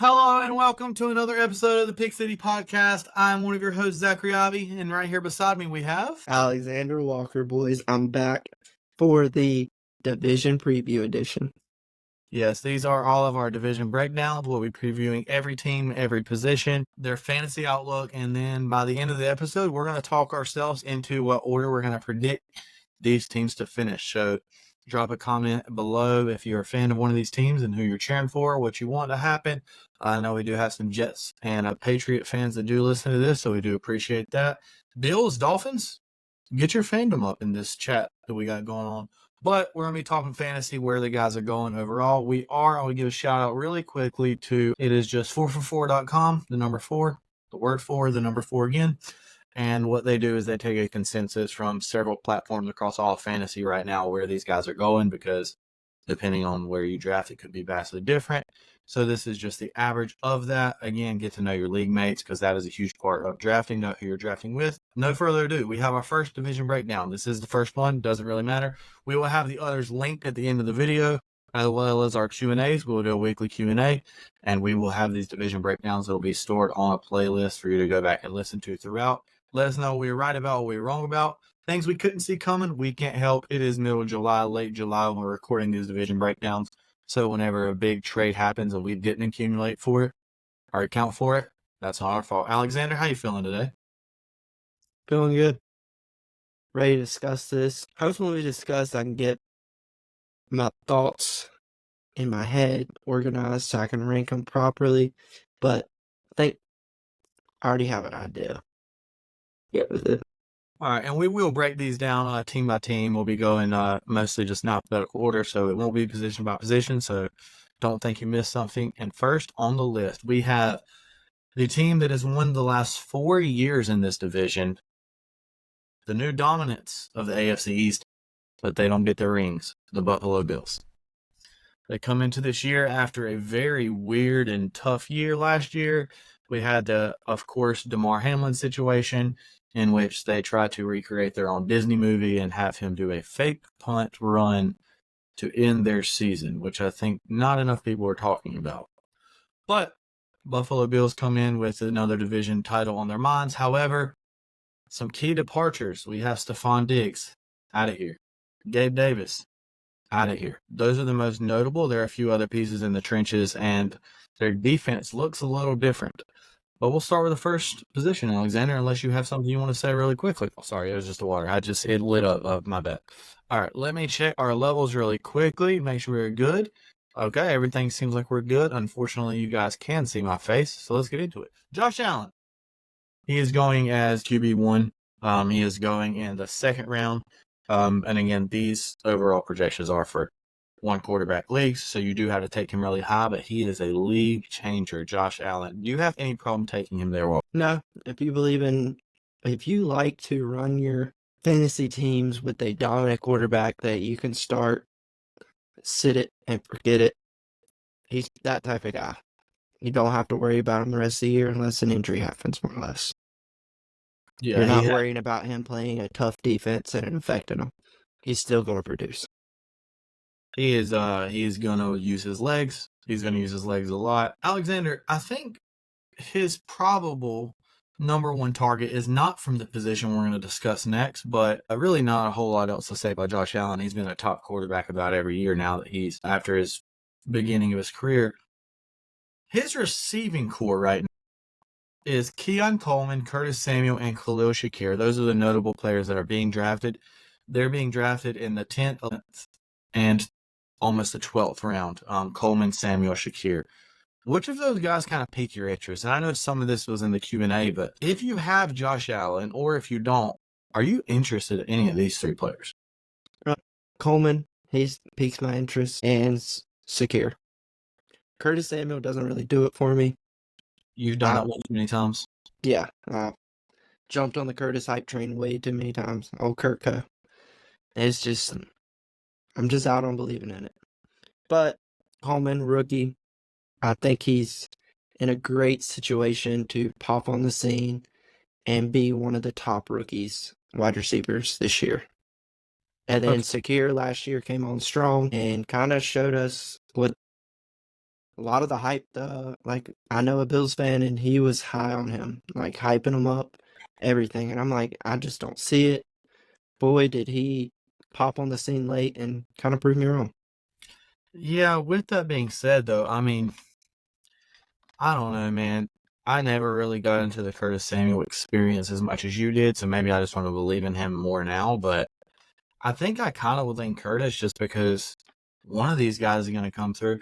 Hello and welcome to another episode of the Pick City Podcast. I'm one of your hosts, Zachary Avi, and right here beside me we have Alexander Walker, boys. I'm back for the Division Preview Edition. Yes, these are all of our division breakdowns. We'll be previewing every team, every position, their fantasy outlook, and then by the end of the episode, we're going to talk ourselves into what order we're going to predict these teams to finish. So drop a comment below if you're a fan of one of these teams and who you're cheering for, what you want to happen. I know we do have some Jets and Patriot fans that do listen to this, so we do appreciate that. Bills, Dolphins, get your fandom up in this chat that we got going on. But we're going to be talking fantasy, where the guys are going overall. I will give a shout out really quickly to, it is just 4for4.com, the number 4, the word 4, the number 4 again. And what they do is they take a consensus from several platforms across all fantasy right now where these guys are going, because depending on where you draft, it could be vastly different. So this is just the average of that. Again, get to know your league mates, because that is a huge part of drafting. Know who you're drafting with. No further ado, we have our first division breakdown. This is the first one. Doesn't really matter. We will have the others linked at the end of the video, as well as our Q&As. We'll do a weekly Q&A, and we will have these division breakdowns that will be stored on a playlist for you to go back and listen to throughout. Let us know what we were right about, what we were wrong about. Things we couldn't see coming, we can't help. It is middle of July, late July when we're recording these division breakdowns. So whenever a big trade happens and we didn't accumulate for it or account for it, that's not our fault. Alexander, how you feeling today? Feeling good. Ready to discuss this. Hopefully we discuss, I can get my thoughts in my head organized so I can rank them properly. But I think I already have an idea. Get with it. All right, and we will break these down team by team. We'll be going mostly just in alphabetical order, so it won't be position by position, so don't think you missed something. And first on the list, we have the team that has won the last 4 years in this division, the new dominants of the AFC East, but they don't get their rings, the Buffalo Bills. They come into this year after a very weird and tough year last year. We had the, of course, Damar Hamlin situation, in which they tried to recreate their own Disney movie and have him do a fake punt run to end their season, which I think not enough people are talking about. But Buffalo Bills come in with another division title on their minds. However, some key departures. We have Stephon Diggs out of here. Gabe Davis out of here. Those are the most notable. There are a few other pieces in the trenches, and their defense looks a little different. But we'll start with the first position, Alexander, unless you have something you want to say really quickly. Oh, sorry, it was just the water. It lit up. My bad. All right, let me check our levels really quickly, make sure we're good. Okay, everything seems like we're good. Unfortunately, you guys can see my face, so let's get into it. Josh Allen. He is going as QB1. He is going in the second round. And again, these overall projections are for one quarterback leagues, so you do have to take him really high, but he is a league changer, Josh Allen. Do you have any problem taking him there, Walt? No, if you like to run your fantasy teams with a dominant quarterback that you can start, sit it and forget it, he's that type of guy. You don't have to worry about him the rest of the year unless an injury happens, more or less. Yeah, You're not worrying about him playing a tough defense and infecting them. He's still going to produce. He is going to use his legs. He's going to use his legs a lot. Alexander, I think his probable number one target is not from the position we're going to discuss next, but really not a whole lot else to say about Josh Allen. He's been a top quarterback about every year now that he's after his beginning of his career. His receiving core right now is Keon Coleman, Curtis Samuel, and Khalil Shakir. Those are the notable players that are being drafted. They're being drafted in the 10th, 11th, and almost the 12th round. Coleman, Samuel, Shakir. Which of those guys kind of pique your interest? And I know some of this was in the Q&A, but if you have Josh Allen, or if you don't, are you interested in any of these three players? Coleman, he piques my interest, and Shakir. Curtis Samuel doesn't really do it for me. You've done that one too many times. Yeah, jumped on the Curtis hype train way too many times. Old Kurtco. It's just, I'm just out on believing in it. But Coleman, rookie, I think he's in a great situation to pop on the scene and be one of the top rookies, wide receivers this year. And then Shakir last year came on strong and kind of showed us what a lot of the hype, like I know a Bills fan and he was high on him, like hyping him up, everything. And I'm like, I just don't see it. Boy, did he pop on the scene late and kind of prove me wrong. Yeah, with that being said, though, I mean, I don't know, man. I never really got into the Curtis Samuel experience as much as you did, so maybe I just want to believe in him more now. But I think I kind of would lean Curtis just because one of these guys is going to come through.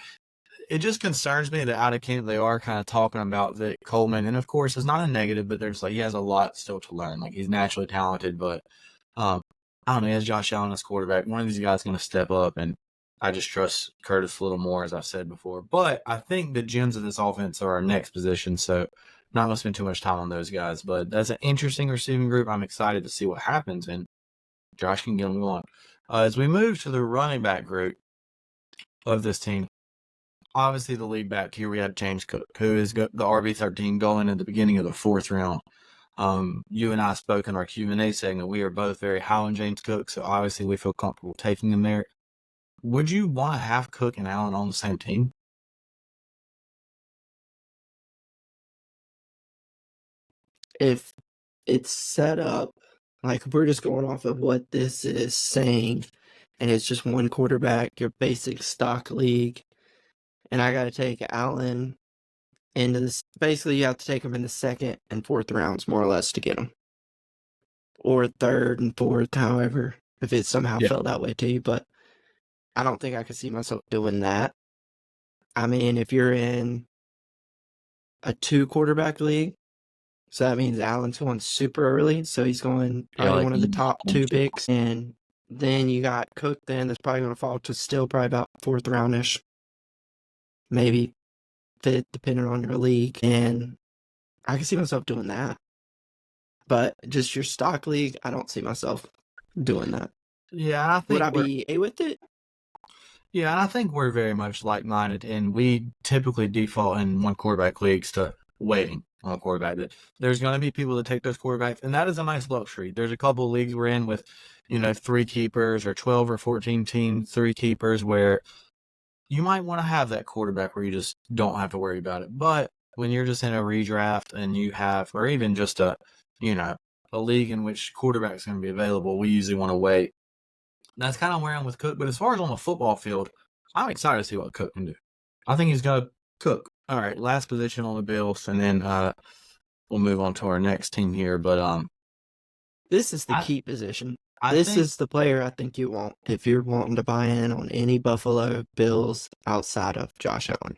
It just concerns me that out of camp they are kind of talking about that Coleman, and of course it's not a negative, but there's like he has a lot still to learn. Like he's naturally talented, but um, I don't know. He has Josh Allen as quarterback. One of these guys is going to step up, and I just trust Curtis a little more, as I've said before. But I think the gems of this offense are our next position, so I'm not going to spend too much time on those guys. But that's an interesting receiving group. I'm excited to see what happens, and Josh can get them going. As we move to the running back group of this team, obviously the lead back here, we have James Cook, who is the RB13 going at the beginning of the fourth round. You and I spoke in our Q&A segment. We are both very high on James Cook, so obviously we feel comfortable taking him there. Would you want to have Cook and Allen on the same team? If it's set up, like we're just going off of what this is saying, and it's just one quarterback, your basic stock league, and I got to take Allen into this. Basically, you have to take him in the second and fourth rounds, more or less, to get him, or third and fourth, however, if it somehow Yeah. fell that way to you. But I don't think I could see myself doing that. I mean, if you're in a 2 quarterback league, so that means Allen's going super early, so he's going Yeah, probably like one of the top 2 picks, and then you got Cook. Then that's probably going to fall to still probably about fourth roundish, maybe fifth, depending on your league. And I can see myself doing that. But just your stock league, I don't see myself doing that. Yeah, I Would think I be A with it? Yeah, and I think we're very much like-minded, and we typically default in one quarterback leagues to waiting on a quarterback. There's going to be people that take those quarterbacks, and that is a nice luxury. There's a couple of leagues we're in with, 3 keepers or 12 or 14 team 3 keepers where you might want to have that quarterback where you just don't have to worry about it. But when you're just in a redraft and you have, or even just you know, a league in which quarterback's going to be available, we usually want to wait. That's kind of where I'm with Cook. But as far as on the football field, I'm excited to see what Cook can do. I think he's going to cook. All right, last position on the Bills, and then we'll move on to our next team here. But This is the I key position. I This think, is the player I think you want if you're wanting to buy in on any Buffalo Bills outside of Josh Allen.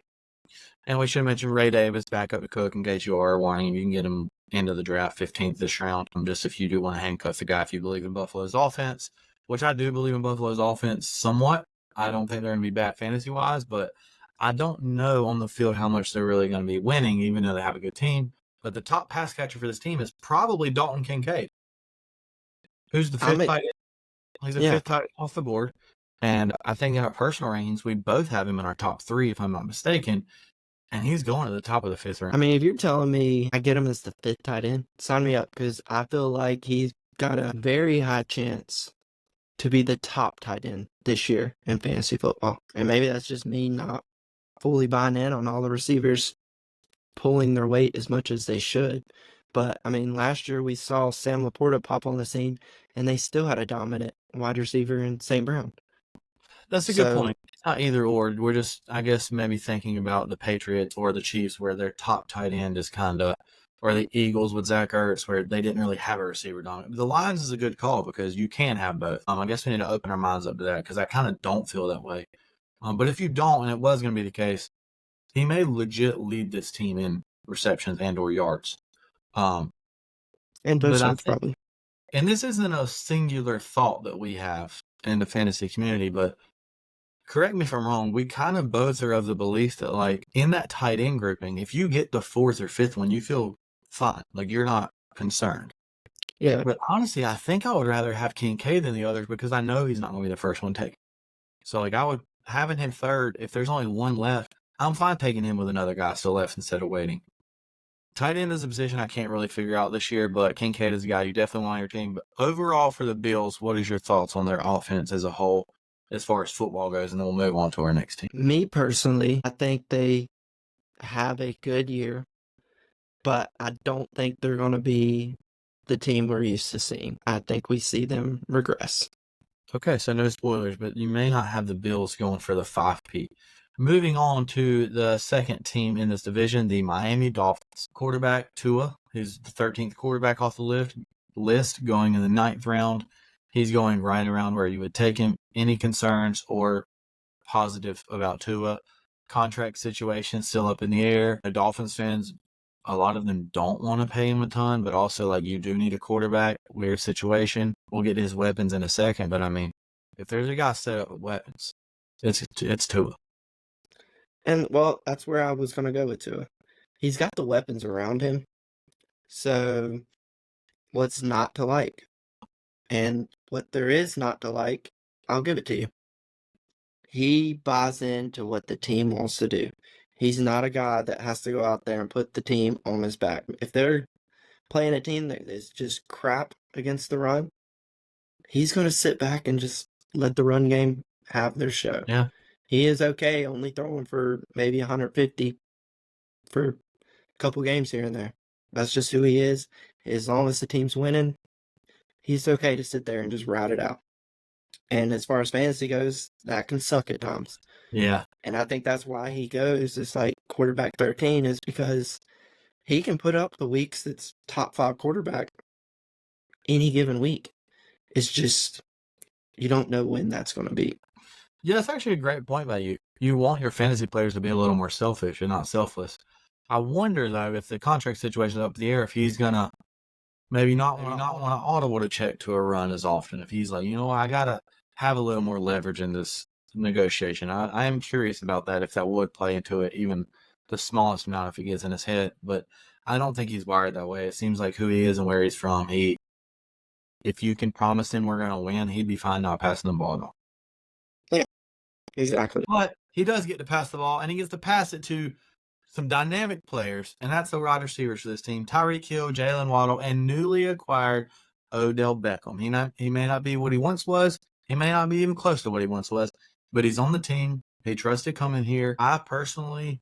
and we should mention Ray Davis back up to Cook in case you are wanting. You can get him into the draft 15th this round. Just if you do want to handcuff the guy, if you believe in Buffalo's offense, which I do believe in Buffalo's offense somewhat. I don't think they're going to be bad fantasy wise, but I don't know on the field how much they're really going to be winning, even though they have a good team. But the top pass catcher for this team is probably Dalton Kincaid, who's the I'm fifth it. tight end. He's a Yeah. fifth tight end off the board. And I think in our personal rankings, we both have him in our top 3, if I'm not mistaken. And he's going to the top of the 5th round. I mean, if you're telling me I get him as the fifth tight end, sign me up, because I feel like he's got a very high chance to be the top tight end this year in fantasy football. And maybe that's just me not fully buying in on all the receivers pulling their weight as much as they should. But I mean, last year we saw Sam Laporta pop on the scene, and they still had a dominant wide receiver in St. Brown. That's a good So point. It's not either or. We're just, I guess, maybe thinking about the Patriots or the Chiefs, where their top tight end is kind of, or the Eagles with Zach Ertz, where they didn't really have a receiver dominant. The Lions is a good call because you can have both. I guess we need to open our minds up to that because I kind of don't feel that way. But if you don't, and it was going to be the case, he may legit lead this team in receptions and or yards. Um, and but I touchdowns think, probably. and this isn't a singular thought that we have in the fantasy community, but correct me if I'm wrong, we kind of both are of the belief that, like, in that tight end grouping, if you get the 4th or 5th one, you feel fine. Like, you're not concerned. Yeah. But honestly, I think I would rather have Kincaid than the others because I know he's not going to be the first one taken. So, like, I would, having him third, if there's only one left, I'm fine taking him with another guy still left instead of waiting. Tight end is a position I can't really figure out this year, but Kincaid is a guy you definitely want on your team. But overall for the Bills, what is your thoughts on their offense as a whole? as far as football goes, and then we'll move on to our next team. Me personally, I think they have a good year, but I don't think they're going to be the team we're used to seeing. I think we see them regress. Okay, so no spoilers, but you may not have the Bills going for the 5P. Moving on to the second team in this division, the Miami Dolphins. Quarterback Tua, who's the 13th quarterback off the list going in the 9th round. He's going right around where you would take him. Any concerns or positive about Tua? Contract situation still up in the air. The Dolphins fans, a lot of them don't want to pay him a ton, but also like you do need a quarterback. Weird situation. We'll get his weapons in a second, but I mean, if there's a guy set up with weapons, it's Tua. And, well, that's where I was going to go with Tua. He's got the weapons around him. So, what's not to like? And what there is not to like, I'll give it to you. He buys into what the team wants to do. He's not a guy that has to go out there and put the team on his back. If they're playing a team that is just crap against the run, he's going to sit back and just let the run game have their show. Yeah. He is okay only throwing for maybe 150 for a couple games here and there. That's just who he is. As long as the team's winning, he's okay to sit there and just ride it out. And as far as fantasy goes, that can suck at times. Yeah. And I think that's why he goes as like quarterback 13 is because he can put up the weeks that's top 5 quarterback any given week. It's just you don't know when that's going to be. Yeah, that's actually a great point by you. You want your fantasy players to be a little more selfish and not selfless. I wonder though if the contract situation is up in the air, if he's gonna maybe not want to audible to check to a run as often. If he's like, you know what, I gotta have a little more leverage in this negotiation. I am curious about that if that would play into it, even the smallest amount if it gets in his head. But I don't think he's wired that way. It seems like who he is and where he's from. If you can promise him we're gonna win, he'd be fine not passing the ball at all. Yeah, exactly. But he does get to pass the ball, and he gets to pass it to some dynamic players, and that's the wide receivers for this team. Tyreek Hill, Jalen Waddle, and newly acquired Odell Beckham. He may not be what he once was. He may not be even close to what he once was, but he's on the team. He trusted coming here. I personally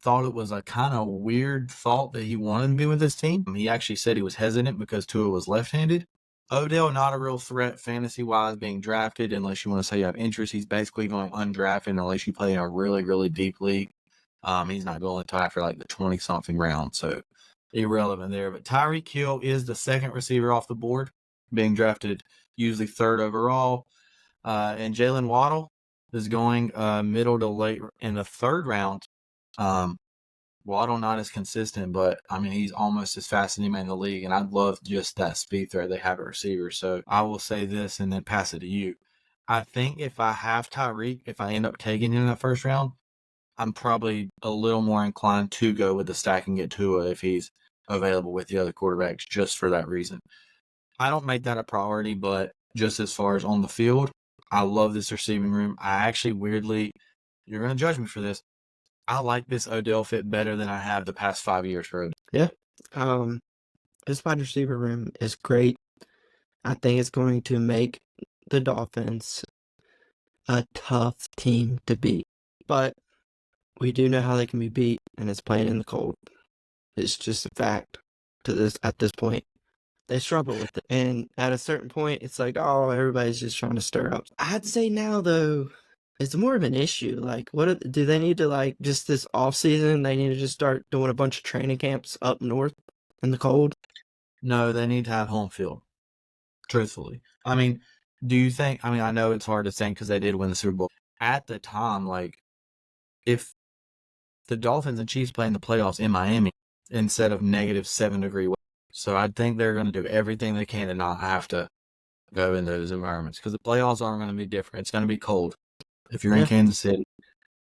thought it was a kind of weird thought that he wanted to be with this team. He actually said he was hesitant because Tua was left-handed. Odell, not a real threat fantasy-wise being drafted unless you want to say you have interest. He's basically going undrafted unless you play in a really, really deep league. He's not going until after like the 20-something round, so irrelevant there. But Tyreek Hill is the second receiver off the board, being drafted usually 3rd overall. And Jalen Waddle is going middle to late in the 3rd round. Waddle not as consistent, but I mean he's almost as fast as anybody in the league, and I love just that speed threat they have at receiver. So I will say this and then pass it to you. I think if I have Tyreek, if I end up taking him in that 1st round, I'm probably a little more inclined to go with the stack and get Tua if he's available with the other quarterbacks just for that reason. I don't make that a priority, but just as far as on the field, I love this receiving room. I actually weirdly, you're going to judge me for this, I like this Odell fit better than I have the past 5 years for Odell. Yeah. This wide receiver room is great. I think it's going to make the Dolphins a tough team to beat. But we do know how they can be beat, and it's playing in the cold. It's just a fact at this point. They struggle with it. And at a certain point, it's like, oh, everybody's just trying to stir up. I'd say now, though, it's more of an issue. Like, do they need to, like, just this off season, they need to just start doing a bunch of training camps up north in the cold? No, they need to have home field, truthfully. I mean, do you think, I know it's hard to think because they did win the Super Bowl. At the time, like, if the Dolphins and Chiefs play in the playoffs in Miami instead of -7-degree weather, so I think they're going to do everything they can to not have to go in those environments because the playoffs aren't going to be different. It's going to be cold. If you're in Kansas City,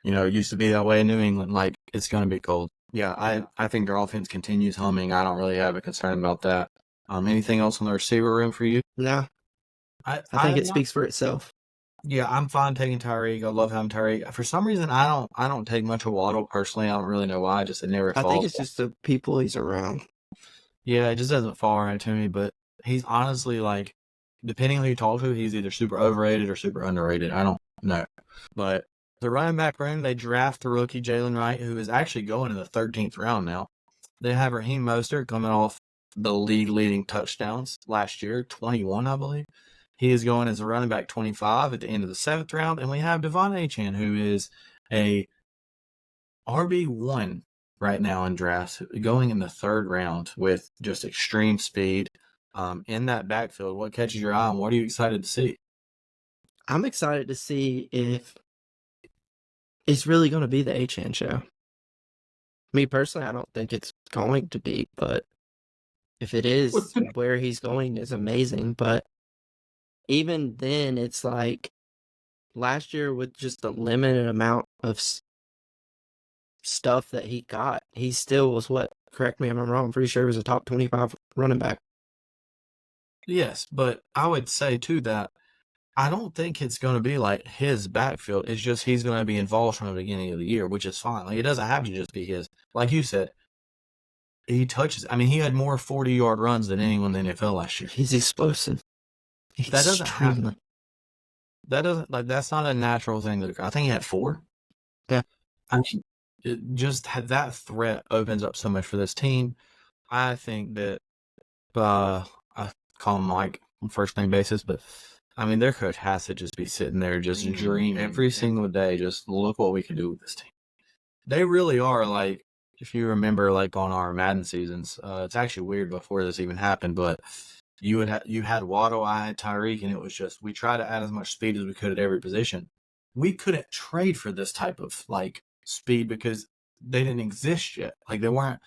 it used to be that way in New England. Like, it's going to be cold. Yeah, I think their offense continues humming. I don't really have a concern about that. Anything else on the receiver room for you? No. I think it speaks for itself. Yeah, I'm fine taking Tyreek. I love having Tyreek. For some reason, I don't take much of Waddle personally. I don't really know why. It never falls. I think it's just the people he's around. Yeah, it just doesn't fall right to me. But he's honestly, like, depending on who you talk to, he's either super overrated or super underrated. I don't No. But the running back room, they draft the rookie Jalen Wright, who is actually going in the 13th round now. They have Raheem Mostert coming off the league-leading touchdowns last year, 21, I believe. He is going as a running back 25 at the end of the 7th round. And we have Devon Achane, who is a RB1 right now in drafts, going in the 3rd round with just extreme speed in that backfield. What catches your eye and what are you excited to see? I'm excited to see if it's really going to be the Achane show. Me personally, I don't think it's going to be, but if it is, where he's going is amazing. But even then, it's like last year with just a limited amount of stuff that he got, he still was what? Correct me if I'm wrong. I'm pretty sure he was a top 25 running back. Yes, but I would say too that I don't think it's going to be like his backfield. It's just he's going to be involved from the beginning of the year, which is fine. Like it doesn't have to just be his. Like you said, he touches. I mean, he had more 40-yard runs than anyone in the NFL last year. He's explosive. That doesn't happen. That doesn't like that's not a natural thing. I think he had 4. Yeah. I mean, it just had that threat opens up so much for this team. I think that I call him Mike on first name basis, but I mean their coach has to just be sitting there just dreaming every single day. Just look what we can do with this team. They really are like if you remember like on our Madden seasons, it's actually weird before this even happened, but you had Waddle, I had Tyreek, and it was just we tried to add as much speed as we could at every position. We couldn't trade for this type of like speed because they didn't exist yet. Like they weren't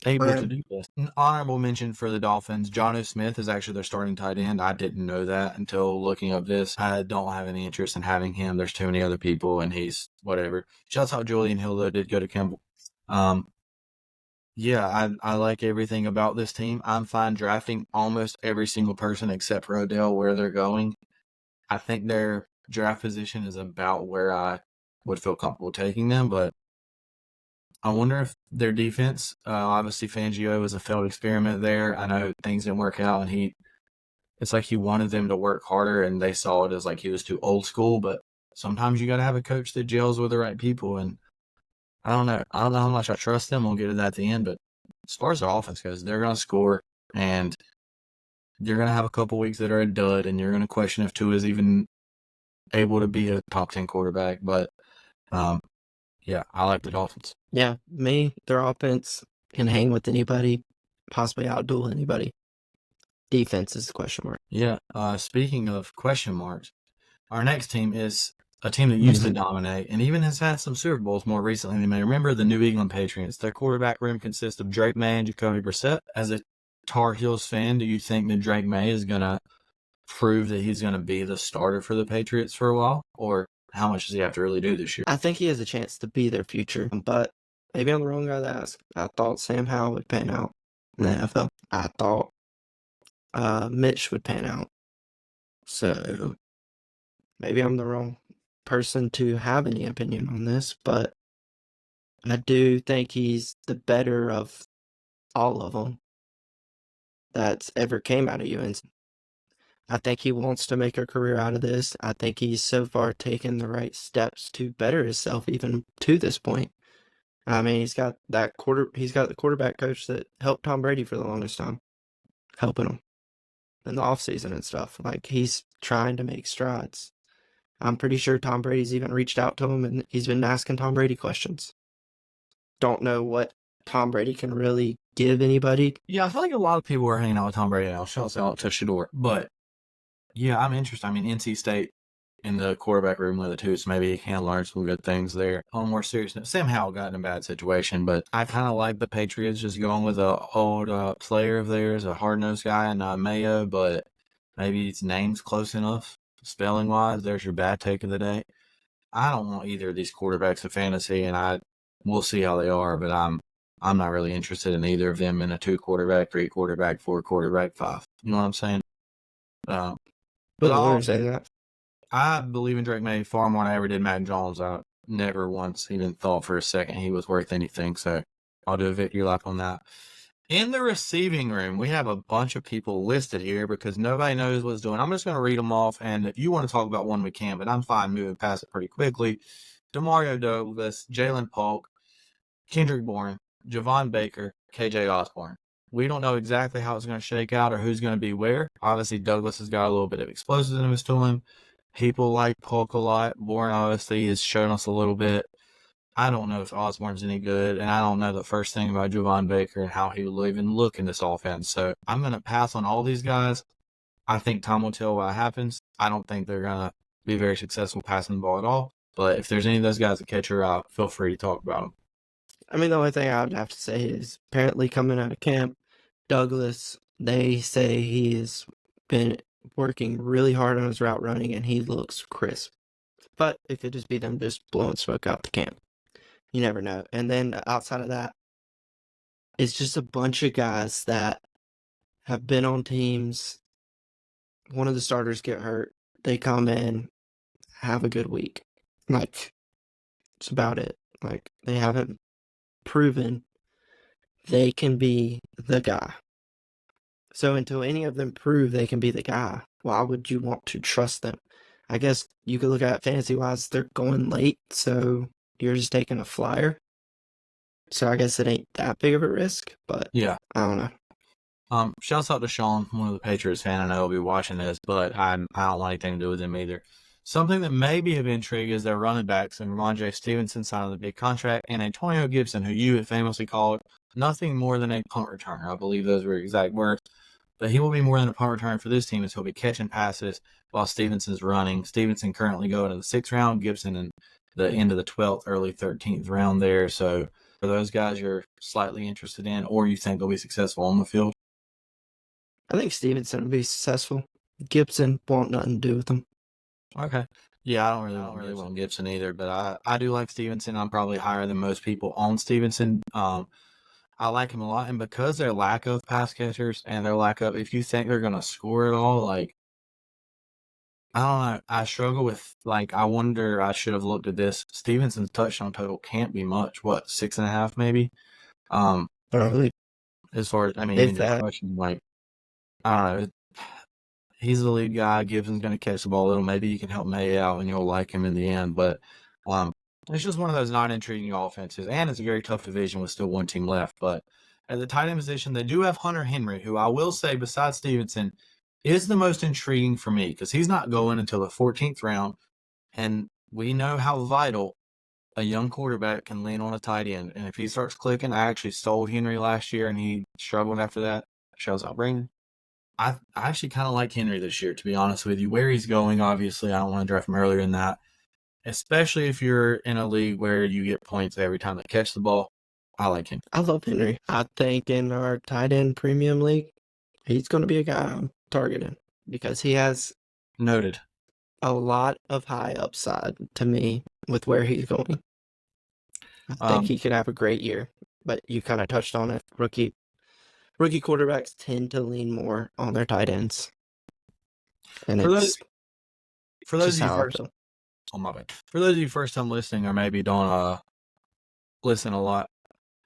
able to do this. An honorable mention for the Dolphins, Jonnu Smith is actually their starting tight end. I didn't know that until looking up this. I don't have any interest in having him. There's too many other people, and he's whatever. Shouts out Julian Hill, though, did go to Kimball. Yeah, I like everything about this team. I'm fine drafting almost every single person except for Odell where they're going. I think their draft position is about where I would feel comfortable taking them, but I wonder if their defense, obviously Fangio was a failed experiment there. I know things didn't work out and it's like he wanted them to work harder and they saw it as like he was too old school, but sometimes you got to have a coach that gels with the right people. And I don't know how much I trust them. We'll get to that at the end, but as far as their offense goes, they're going to score and you're going to have a couple weeks that are a dud and you're going to question if Tua is even able to be a top 10 quarterback. But, yeah, I like the Dolphins. Yeah, their offense can hang with anybody, possibly outduel anybody. Defense is the question mark. Yeah, speaking of question marks, our next team is a team that used to dominate and even has had some Super Bowls more recently. You may remember the New England Patriots. Their quarterback room consists of Drake May and Jacoby Brissett. As a Tar Heels fan, do you think that Drake May is going to prove that he's going to be the starter for the Patriots for a while? Or how much does he have to really do this year? I think he has a chance to be their future, but maybe I'm the wrong guy to ask. I thought Sam Howell would pan out in the NFL. I thought Mitch would pan out. So maybe I'm the wrong person to have any opinion on this, but I do think he's the better of all of them that's ever came out of UNC. I think he wants to make a career out of this. I think he's so far taken the right steps to better himself even to this point. I mean, he's got the quarterback coach that helped Tom Brady for the longest time, helping him in the offseason and stuff. Like, he's trying to make strides. I'm pretty sure Tom Brady's even reached out to him and he's been asking Tom Brady questions. Don't know what Tom Brady can really give anybody. Yeah, I feel like a lot of people are hanging out with Tom Brady now. Shouts out to Shador. But, yeah, I'm interested. I mean, NC State in the quarterback room with the two, so maybe he can learn some good things there. On a more serious note, Sam Howell got in a bad situation, but I kind of like the Patriots just going with an old player of theirs, a hard-nosed guy, and Mayo, but maybe his name's close enough spelling-wise. There's your bad take of the day. I don't want either of these quarterbacks in fantasy, and we'll see how they are, but I'm not really interested in either of them in a 2-quarterback, 3-quarterback, 4-quarterback, 5. You know what I'm saying? But say that. I believe in Drake May far more than I ever did Matt Jones. I never once even thought for a second he was worth anything. So I'll do a victory lap on that. In the receiving room, we have a bunch of people listed here because nobody knows what's doing. I'm just going to read them off, and if you want to talk about one, we can, but I'm fine moving past it pretty quickly. Demario Douglas, Jalen Polk, Kendrick Bourne, Javon Baker, KJ Osborne. We don't know exactly how it's going to shake out or who's going to be where. Obviously, Douglas has got a little bit of explosiveness to him. People like Polk a lot. Bourne obviously has shown us a little bit. I don't know if Osborne's any good, and I don't know the first thing about Javon Baker and how he will even look in this offense. So I'm going to pass on all these guys. I think time will tell what happens. I don't think they're going to be very successful passing the ball at all. But if there's any of those guys that catch your eye, feel free to talk about them. I mean, the only thing I would have to say is apparently coming out of camp, Douglas, they say he has been working really hard on his route running and he looks crisp. But it could just be them just blowing smoke out the camp. You never know. And then outside of that, it's just a bunch of guys that have been on teams. One of the starters get hurt. They come in, have a good week. Like, it's about it. Like, they haven't proven they can be the guy. So until any of them prove they can be the guy, why would you want to trust them? I guess you could look at it fantasy-wise, they're going late, so you're just taking a flyer. So I guess it ain't that big of a risk, but Yeah. I don't know. Shouts out to Sean, one of the Patriots fan. I know he'll be watching this, but I don't want anything to do with him either. Something that may be of intrigue is their running backs, and Ramondre Stevenson signed a big contract, and Antonio Gibson, who you have famously called nothing more than a punt returner. I believe those were exact words. But he will be more than a punt returner for this team, as he'll be catching passes while Stevenson's running. Stevenson currently going to the 6th round, Gibson in the end of the 12th, early 13th round there. So for those guys you're slightly interested in, or you think they'll be successful on the field? I think Stevenson will be successful. Gibson want nothing to do with him. Okay. Yeah, I don't really want Gibson either, but I do like Stevenson. I'm probably higher than most people on Stevenson. I like him a lot, and because their lack of pass catchers and their lack of, if you think they're gonna score it all, like I don't know, I struggle with I wonder. I should have looked at this. Stevenson's touchdown total can't be much. What, 6.5 maybe? Probably. As far as If that. rushing, I don't know. He's the lead guy. Gibson's going to catch the ball a little. Maybe you can help May out and you'll like him in the end. But it's just one of those not intriguing offenses. And it's a very tough division with still one team left. But at the tight end position, they do have Hunter Henry, who I will say, besides Stevenson, is the most intriguing for me because he's not going until the 14th round. And we know how vital a young quarterback can lean on a tight end. And if he starts clicking, I actually sold Henry last year and he struggled after that. Shows out bringing. I actually kind of like Henry this year, to be honest with you. Where he's going, obviously, I don't want to draft him earlier than that, especially if you're in a league where you get points every time they catch the ball. I like him. I love Henry. I think in our tight end premium league, he's going to be a guy I'm targeting because he has Noted. a lot of high upside to me with where he's going. I think he could have a great year, but you kind of touched on it. Rookie quarterbacks tend to lean more on their tight ends, and for those just of you how I first, feel. oh my bad. For those of you first time listening, or maybe don't listen a lot,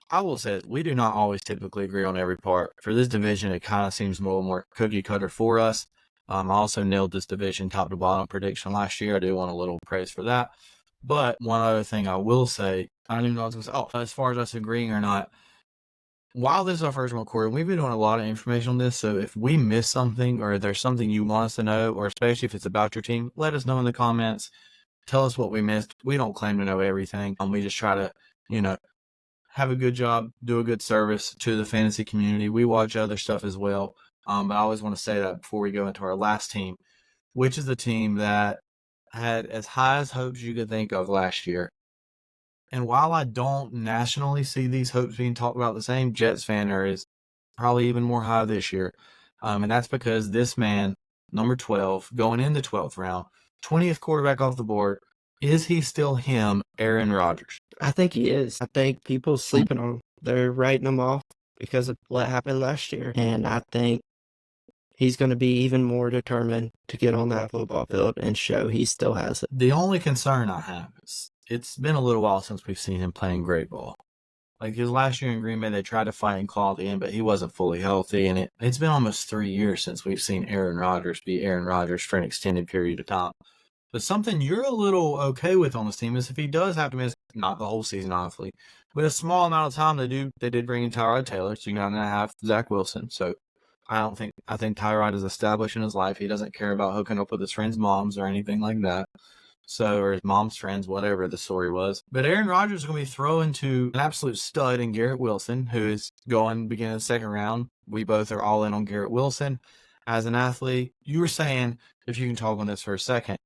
I will say we do not always typically agree on every part. For this division, it kind of seems more cookie cutter for us. I also nailed this division top to bottom prediction last year. I do want a little praise for that. But one other thing I will say, I don't even know what I was going to say. As far as us agreeing or not, while this is our first recording, we've been doing a lot of information on this. So if we miss something or there's something you want us to know, or especially if it's about your team, let us know in the comments. Tell us what we missed. We don't claim to know everything. We just try to, have a good job, do a good service to the fantasy community. We watch other stuff as well. But I always want to say that before we go into our last team, which is the team that had as high as hopes you could think of last year. And while I don't nationally see these hopes being talked about the same, Jets fan is probably even more high this year. And that's because this man, number 12, going in the 12th round, 20th quarterback off the board, is he still him, Aaron Rodgers? I think he is. I think people sleeping on him. They're writing him off because of what happened last year. And I think he's going to be even more determined to get on that football field and show he still has it. The only concern I have is it's been a little while since we've seen him playing great ball. Like his last year in Green Bay, they tried to fight and claw at the end, but he wasn't fully healthy. And it's been almost 3 years since we've seen Aaron Rodgers be Aaron Rodgers for an extended period of time. But something you're a little okay with on this team is if he does have to miss, not the whole season, honestly, but a small amount of time, they did bring in Tyrod Taylor, so you're not going to have Zach Wilson. So I think Tyrod is established in his life. He doesn't care about hooking up with his friends' moms or anything like that. So, or his mom's friends, whatever the story was. But Aaron Rodgers is going to be thrown to an absolute stud in Garrett Wilson, who is going beginning the second round. We both are all in on Garrett Wilson as an athlete. You were saying, if you can talk on this for a second,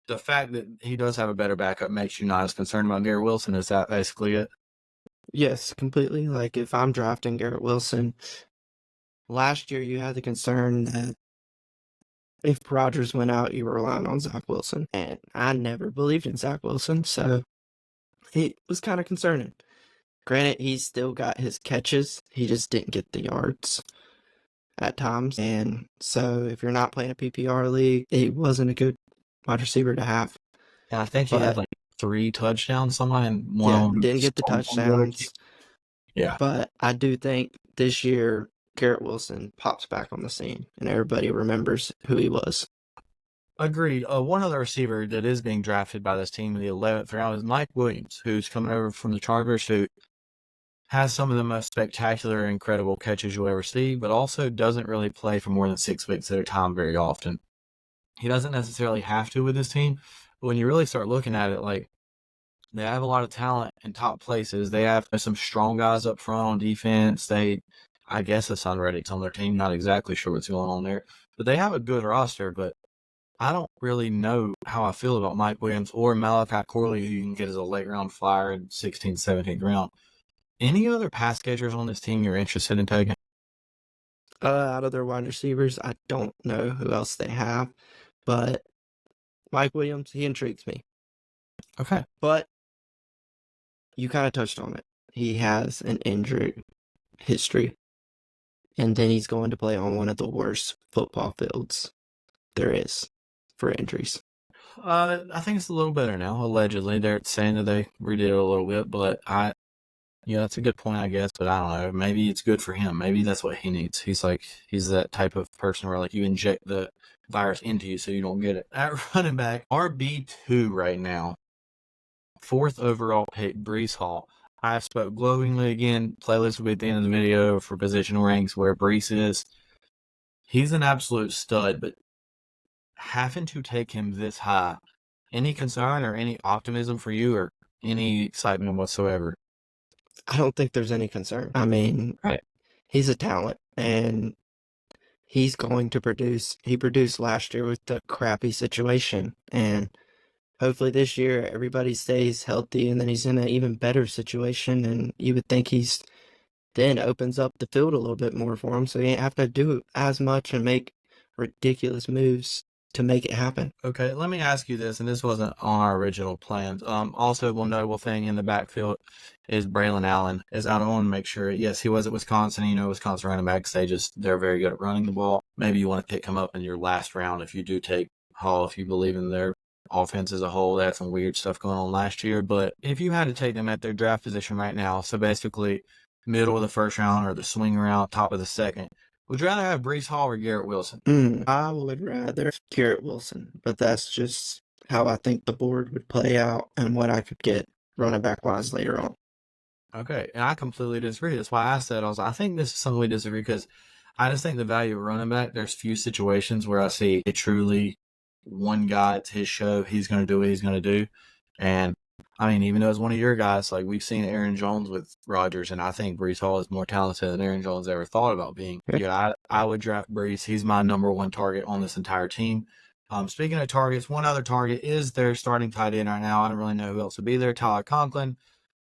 the fact that he does have a better backup makes you not as concerned about Garrett Wilson. Is that basically it? Yes, completely. Like if I'm drafting Garrett Wilson, last year you had the concern that if Rodgers went out, you were relying on Zach Wilson. And I never believed in Zach Wilson, so it was kind of concerning. Granted, he's still got his catches. He just didn't get the yards at times. And so if you're not playing a PPR league, it wasn't a good wide receiver to have. And I think he had But like 3 touchdowns, something, and one yeah, of them didn't get the on the other team. touchdowns. Yeah. But I do think this year Garrett Wilson pops back on the scene and everybody remembers who he was. Agreed. One other receiver that is being drafted by this team in the 11th round is Mike Williams, who's coming over from the Chargers, who has some of the most spectacular, incredible catches you'll ever see, but also doesn't really play for more than 6 weeks at a time very often. He doesn't necessarily have to with this team, but when you really start looking at it, like, they have a lot of talent in top places. They have some strong guys up front on defense. I guess, Hassan Reddick's on their team. Not exactly sure what's going on there, but they have a good roster. But I don't really know how I feel about Mike Williams or Malachi Corley, who you can get as a late round flyer in 16th, 17th round. Any other pass catchers on this team you're interested in taking? Out of their wide receivers, I don't know who else they have, but Mike Williams, he intrigues me. Okay. But you kind of touched on it. He has an injury history, and then he's going to play on one of the worst football fields there is for injuries. I think it's a little better now. Allegedly, they're saying that they redid it a little bit, but yeah, that's a good point, I guess. But I don't know. Maybe it's good for him. Maybe that's what he needs. He's that type of person where like you inject the virus into you so you don't get it. At running back, RB2 right now, 4th overall pick, Brees Hall. I spoke glowingly again. Playlist will be at the end of the video for positional ranks where Brees is. He's an absolute stud, but having to take him this high, any concern or any optimism for you or any excitement whatsoever? I don't think there's any concern. I mean, Right. he's a talent, and he's going to produce. He produced last year with the crappy situation, and hopefully this year everybody stays healthy, and then he's in an even better situation, and you would think he's then opens up the field a little bit more for him, so he ain't have to do as much and make ridiculous moves to make it happen. Okay, let me ask you this, and this wasn't on our original plans. Also, one notable thing in the backfield is Braylon Allen. Is I don't want to make sure. Yes, he was at Wisconsin. You know, Wisconsin running backs, they're very good at running the ball. Maybe you want to pick him up in your last round if you do take Hall, if you believe in their offense as a whole. They had some weird stuff going on last year, but if you had to take them at their draft position right now, so basically middle of the first round or the swing round, top of the second, would you rather have Brees Hall or Garrett Wilson? I would rather Garrett Wilson, but that's just how I think the board would play out and what I could get running back wise later on. Okay, and I completely disagree. That's why I said I think this is something we disagree because I just think the value of running back. There's few situations where I see a truly one guy. It's his show. He's going to do what he's going to do, and I mean, even though it's one of your guys, like we've seen Aaron Jones with Rodgers, and I think Brees Hall is more talented than Aaron Jones ever thought about being. Okay. Yeah, I would draft Brees. He's my number one target on this entire team. Speaking of targets, one other target is their starting tight end right now. I don't really know who else would be there. Tyler Conklin,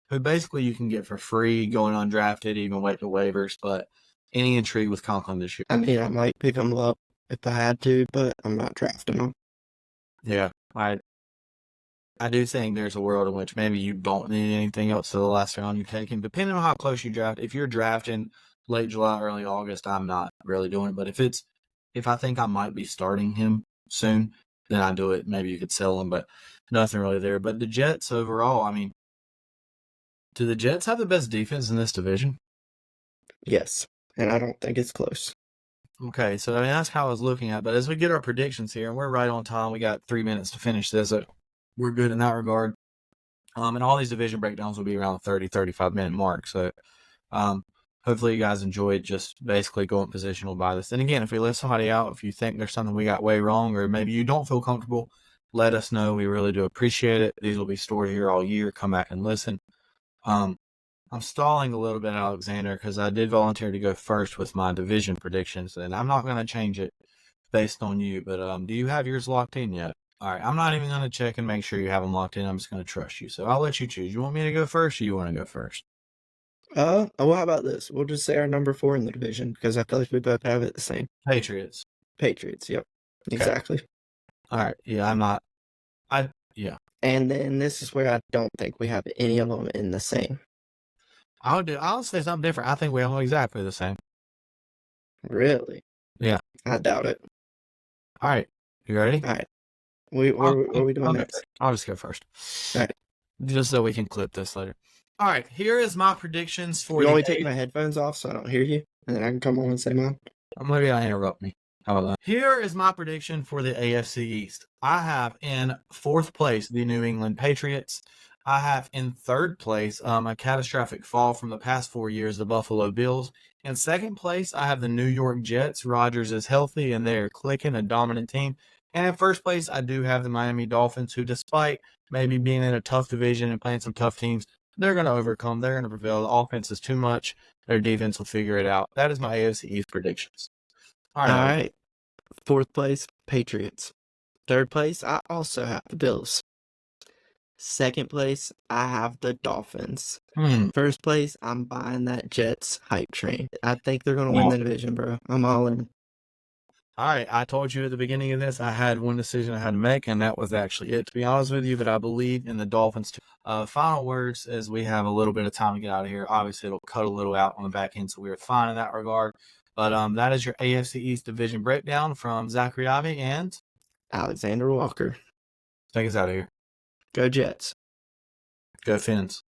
who basically you can get for free going undrafted, even wait to waivers. But any intrigue with Conklin this year? I mean, I might pick him up if I had to, but I'm not drafting him. Yeah, I do think there's a world in which maybe you don't need anything else to the last round you take him, depending on how close you draft. If you're drafting late July, early August, I'm not really doing it. But if I think I might be starting him soon, then I do it. Maybe you could sell him, but nothing really there. But the Jets overall, I mean, Do the Jets have the best defense in this division? Yes, and I don't think it's close. Okay, so I mean, that's how I was looking at. But as we get our predictions here, and we're right on time, we got 3 minutes to finish this. So we're good in that regard. And all these division breakdowns will be around the 30, 35-minute mark. So um, hopefully you guys enjoyed just basically going positional by this. And again, if we left somebody out, if you think there's something we got way wrong, or maybe you don't feel comfortable, let us know. We really do appreciate it. These will be stored here all year. Come back and listen. Um, I'm stalling a little bit, Alexander, because I did volunteer to go first with my division predictions, and I'm not going to change it based on you. But do you have yours locked in yet? All right, I'm not even going to check and make sure you have them locked in. I'm just going to trust you. So I'll let you choose. You want me to go first, or you want to go first? Well, how about this? We'll just say our number 4 in the division because I feel like we both have it the same. Patriots. Patriots. Yep, Okay. exactly. All right. Yeah, I'm not. Yeah. And then this is where I don't think we have any of them in the same. I'll say something different. I think we all exactly the same. Really? Yeah. I doubt it. All right. You ready? All right. What are we doing next? I'll just go first. All right. Just so we can clip this later. All right. Here is my predictions for You the. want me to take my headphones off so I don't hear you, and then I can come on and say mine? Maybe I interrupt me. How about that? Here is my prediction for the AFC East. I have in 4th place the New England Patriots. I have in 3rd place a catastrophic fall from the past 4 years, the Buffalo Bills. In 2nd place, I have the New York Jets. Rodgers is healthy and they're clicking, a dominant team. And in 1st place, I do have the Miami Dolphins, who, despite maybe being in a tough division and playing some tough teams, they're going to overcome. They're going to prevail. The offense is too much. Their defense will figure it out. That is my AFC East predictions. All right. 4th place, Patriots. 3rd place, I also have the Bills. 2nd place, I have the Dolphins. 1st place, I'm buying that Jets hype train. I think they're going to win the division, bro. I'm all in. All right, I told you at the beginning of this, I had one decision I had to make, and that was actually it, to be honest with you, but I believe in the Dolphins too. Final words, as we have a little bit of time to get out of here. Obviously, it'll cut a little out on the back end, so we are fine in that regard. But that is your AFC East division breakdown from Zachary Ivy and Alexander Walker. take us out of here. Go Jets. Go Fins.